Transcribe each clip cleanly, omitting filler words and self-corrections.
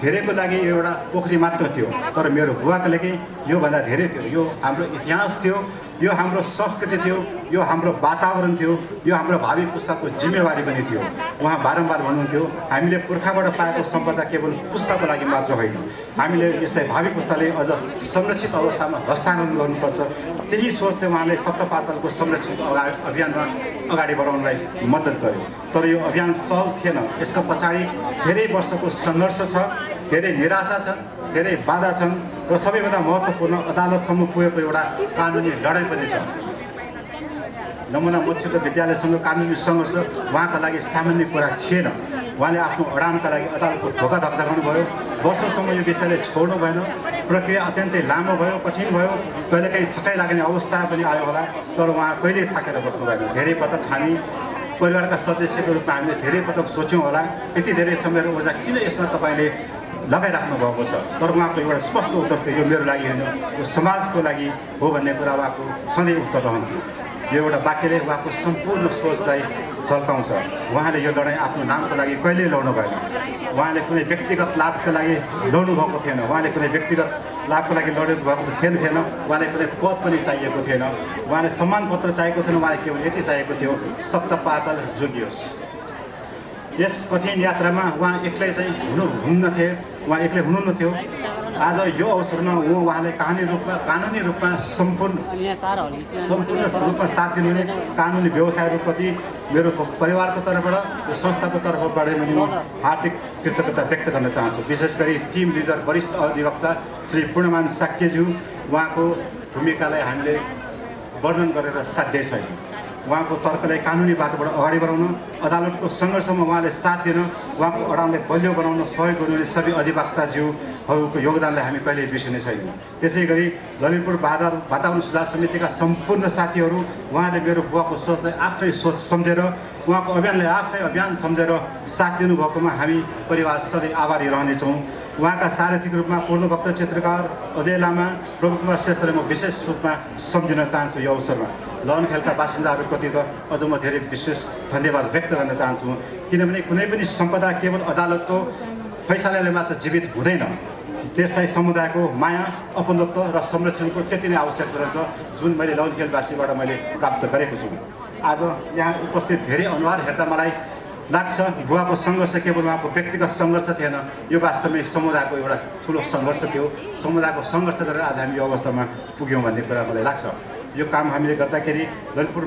धेरैको लागि एउटा पोखरी मात्र थियो, तर मेरो बुवाको लागि योभन्दा धेरै थियो। यो हाम्रो इतिहास थियो, यो हाम्रो संस्कृति थियो, यो हाम्रो वातावरण थियो, यो हाम्रो भावी पुस्ताको जिम्मेवारी पनि थियो। उहाँ बारम्बार भन्नुहुन्थ्यो, हामीले पुर्खाबाट पाएको सम्पदा केवल पुस्ताको लागि मात्र होइन, हामीले यसलाई भावी पुस्ताले अझ संरक्षित अवस्थामा हस्तान्तरण गर्नुपर्छ। त्यही सोचले उहाँले सप्तपातलको संरक्षण अभियानमा अगाडि बढाउनलाई मद्दत गर्यो। तर यो अभियान सहज थिएन। यसको पछाडि धेरै वर्षको सङ्घर्ष छ, धेरै निराशा छ, धेरै बाधा छन् र सबैभन्दा महत्त्वपूर्ण अदालतसम्म पुगेको एउटा कानुनी लडाइँ पनि छ। नमुना मच्छिन्द्र विद्यालयसँग कानुनी सङ्घर्ष उहाँका लागि सामान्य कुरा थिएन। उहाँले आफ्नो अडानका लागि अदालतको ढोका धक्का गर्नुभयो। वर्षौँसम्म यो विषयले छोड्नु भएन। प्रक्रिया अत्यन्तै लामो भयो, कठिन भयो, कहिलेकाहीँ थकाइ लाग्ने अवस्था पनि आयो होला, तर उहाँ कहिल्यै थाकेर बस्नु भएन। धेरै पटक हामी परिवारका सदस्यको रूपमा हामीले धेरै पटक सोच्यौँ होला, यति धेरै समय र ऊर्जा किन यसमा तपाईँले लगाइराख्नु भएको छ। तर उहाँको एउटा स्पष्ट उत्तर थियो, यो मेरो लागि होइन, यो समाजको लागि हो भन्ने कुरा उहाँको सधैँ उत्तर रहन्थ्यो। यो एउटा वाक्यले उहाँको सम्पूर्ण सोचलाई झल्काउँछ। उहाँले यो लडाइँ आफ्नो नामको लागि कहिल्यै लड्नु भएन। उहाँले कुनै व्यक्तिगत लाभको लागि लड्नु भएको थिएन। उहाँले कुनै व्यक्तिगत लाभको लागि लड्नु भएको थिएन। उहाँले कुनै पद पनि चाहिएको थिएन। उहाँले सम्मान पत्र चाहिएको थिएन। उहाँले केवल यति चाहिएको थियो, सप्तपातल जोगियोस्। यस कठिन यात्रामा उहाँ एक्लै चाहिँ हुनुहुन्न थिए, उहाँ एक्लै हुनुहुन्न थियो। आज यो अवसरमा उहाँले कानुनी रूपमा सम्पूर्ण रूपमा साथ दिनुहुने कानुनी व्यवसायहरूप्रति मेरो परिवारको तर्फबाट, यो संस्थाको तर्फबाट पनि म हार्दिक कृतज्ञता व्यक्त गर्न चाहन्छु। विशेष गरी टिम लिडर वरिष्ठ अधिवक्ता श्री पूर्णमान साक्यज्यू, उहाँको भूमिकालाई हामीले वर्णन गरेर साध्य छैन। उहाँको तर्कलाई कानुनी बाटोबाट अगाडि बढाउन, अदालतको सङ्घर्षमा उहाँले साथ दिन, उहाँको अडानलाई बलियो बनाउन सहयोग गर्नुहुने सबै अधिवक्ताज्यूहरूको योगदानलाई हामी कहिल्यै बिर्सिने छैनौँ। त्यसै गरी ललितपुर वातावरण सुधार समितिका सम्पूर्ण साथीहरू, उहाँले मेरो बुवाको सोचलाई आफ्नै सोच सम्झेर, उहाँको अभियानलाई आफ्नै अभियान सम्झेर साथ दिनुभएकोमा हामी परिवार सधैँ आभारी रहनेछौँ। उहाँका सारथीको रूपमा पूर्णभक्त चित्रकार अजय लामा, प्रभु कुमार श्रेष्ठलाई म विशेष रूपमा सम्झिन चाहन्छु। यो अवसरमा लगनखेलका बासिन्दाहरूप्रति त अझ म धेरै विशेष धन्यवाद व्यक्त गर्न चाहन्छु। किनभने कुनै पनि सम्पदा केवल अदालतको फैसलाले मात्र जीवित हुँदैन, त्यसलाई समुदायको माया, अपनत्व र संरक्षणको त्यति नै आवश्यक रहन्छ, जुन मैले लगनखेलवासीबाट मैले प्राप्त गरेको छु। आज यहाँ उपस्थित धेरै अनुहार हेर्दा मलाई लाग्छ बुवाको सङ्घर्ष केवल उहाँको व्यक्तिगत सङ्घर्ष थिएन, यो वास्तवमै समुदायको एउटा ठुलो सङ्घर्ष थियो। समुदायको सङ्घर्ष गरेर आज हामी यो अवस्थामा पुग्यौँ भन्ने कुरा मलाई लाग्छ। यो काम हामीले गर्दाखेरि ललितपुर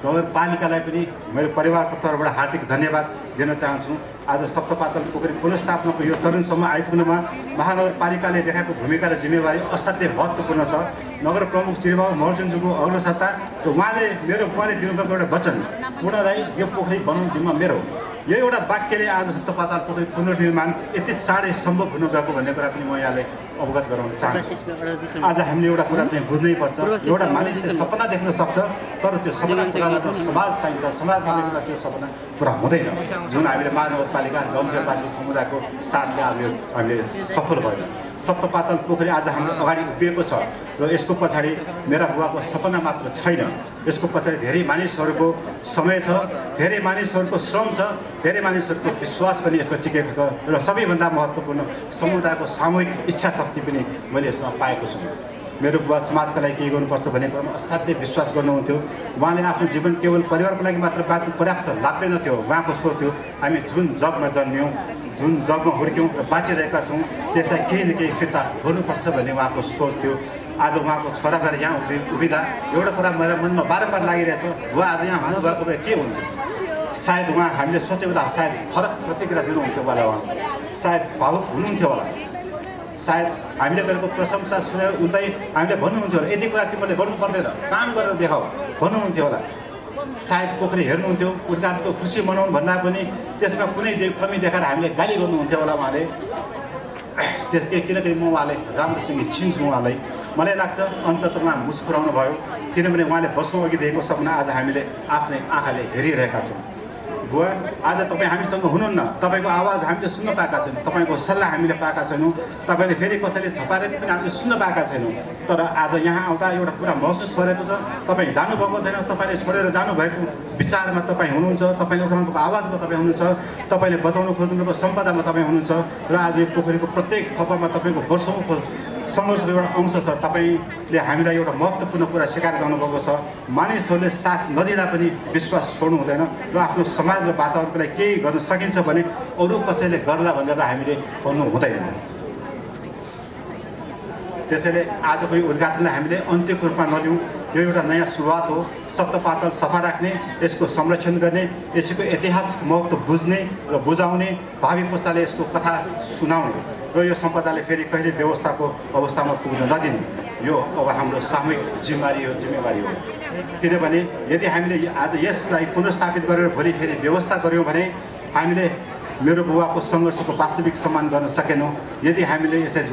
नगरपालिकालाई पनि मेरो परिवारको तर्फबाट हार्दिक धन्यवाद दिन चाहन्छु। आज सप्तपातल पोखरी पुनर्स्थापनाको यो चरणसम्म आइपुग्नुमा महानगरपालिकाले देखाएको भूमिका र जिम्मेवारी असाध्यै महत्त्वपूर्ण छ। नगर प्रमुख श्रीबाबु महर्जनज्यूको अग्रसत्ता र उहाँले दिनुभएको एउटा वचन, पूर्णलाई यो पोखरी बनाउने जिम्मा मेरो, यो एउटा वाक्यले आज सप्तपातल पोखरी पुनर्निर्माण यति चाँडै सम्भव हुन गएको भन्ने कुरा पनि म यहाँलाई अवगत गराउन चाहन्छु। आज हामीले एउटा कुरा चाहिँ बुझ्नै पर्छ, एउटा मानिसले सपना देख्न सक्छ, तर त्यो सपना पुरा गर्न समाज चाहिन्छ। समाजमा बेला त्यो सपना पुरा हुँदैन, जुन हामीले महानगरपालिका लगनखेलवासी समुदायको साथले आज हामीले सफल भयो। सप्तपातल पोखरी आज हाम्रो अगाडि उभिएको छ र यसको पछाडि मेरा बुवाको सपना मात्र छैन, यसको पछाडि धेरै मानिसहरूको समय छ, धेरै मानिसहरूको श्रम छ, धेरै मानिसहरूको विश्वास पनि यसमा टिकेको छ र सबैभन्दा महत्त्वपूर्ण समुदायको सामूहिक इच्छा शक्ति पनि मैले यसमा पाएको छु। मेरो बुवा समाजका लागि केही गर्नुपर्छ भन्ने कुरामा असाध्यै विश्वास गर्नुहुन्थ्यो। उहाँले आफ्नो जीवन केवल परिवारको लागि मात्र बाँच्नु पर्याप्त लाग्दैन थियो। उहाँको सोच थियो, हामी जुन जगमा जन्मियौँ, जुन जगमा हुर्क्यौँ र बाँचिरहेका छौँ, त्यसलाई केही न केही फिर्ता गर्नुपर्छ भन्ने उहाँको सोच थियो। आज उहाँको छोरा भएर यहाँ उभिँदा एउटा कुरा मेरो मनमा बारम्बार लागिरहेछ, बुवा आज यहाँ हुनुभएको भए के हुन्थ्यो। सायद उहाँ हामीले सोचेको बेला सायद फरक प्रतिक्रिया दिनुहुन्थ्यो होला, उहाँ सायद भावुक हुनुहुन्थ्यो होला, सायद हामीले गरेको प्रशंसा सुनेर उल्टै हामीले भन्नुहुन्थ्यो होला, यति कुरा तिमीले गर्नु पर्दैन, काम गरेर देखाऊ भन्नुहुन्थ्यो होला। सायद पोखरी हेर्नुहुन्थ्यो, उद्घाटनको खुसी मनाउनु भन्दा पनि त्यसमा कुनै कमी देखाएर हामीले गाली गर्नुहुन्थ्यो होला उहाँले। किनकि म उहाँलाई राम्रोसँग चिन्छु, उहाँलाई मलाई लाग्छ अन्ततः उहाँ मुस्कुराउनु भयो, किनभने उहाँले बस्नु अघि दिएको सपना आज हामीले आफ्नै आँखाले हेरिरहेका छौँ। बुवा आज तपाईँ हामीसँग हुनुहुन्न, तपाईँको आवाज हामीले सुन्न पाएका छैनौँ, तपाईँको सल्लाह हामीले पाएका छैनौँ, तपाईँले फेरि कसैले छपारेको पनि हामीले सुन्न पाएका छैनौँ। तर आज यहाँ आउँदा एउटा कुरा महसुस गरेको छ, तपाईँ जानुभएको छैन, तपाईँले छोडेर जानुभएको विचारमा तपाईँ हुनुहुन्छ, तपाईँले उठाउनुभएको आवाजमा तपाईँ हुनुहुन्छ, तपाईँले बचाउनु खोज्नुभएको सम्पदामा तपाईँ हुनुहुन्छ र आज यो पोखरीको प्रत्येक थप्पामा तपाईँको वर्षौँको सङ्घर्षको एउटा अंश छ। तपाईँले हामीलाई एउटा महत्त्वपूर्ण कुरा सिकाएर जानुभएको छ, मानिसहरूले साथ नदिँदा पनि विश्वास छोड्नु हुँदैन र आफ्नो समाज र वातावरणको लागि केही गर्न सकिन्छ भने अरू कसैले गर्ला भनेर हामीले भन्नु हुँदैन। त्यसैले आजको यो उद्घाटनलाई हामीले अन्त्यको रूपमा नलिउँ, यो एउटा नयाँ सुरुवात हो। सप्तपातल सफा राख्ने, यसको संरक्षण गर्ने, यसको ऐतिहासिक महत्त्व बुझ्ने र बुझाउने, भावी पुस्ताले यसको कथा सुनाउने र यो सम्पदाले फेरि कहिले व्यवस्थाको अवस्थामा पुग्न नदिने, यो अब हाम्रो सामूहिक जिम्मेवारी हो। किनभने यदि हामीले आज यसलाई पुनर्स्थापित गरेर भोलि फेरि व्यवस्था गऱ्यौँ भने हामीले मेरो बुबाको सङ्घर्षको वास्तविक सम्मान गर्न सकेनौँ। यदि हामीले यसलाई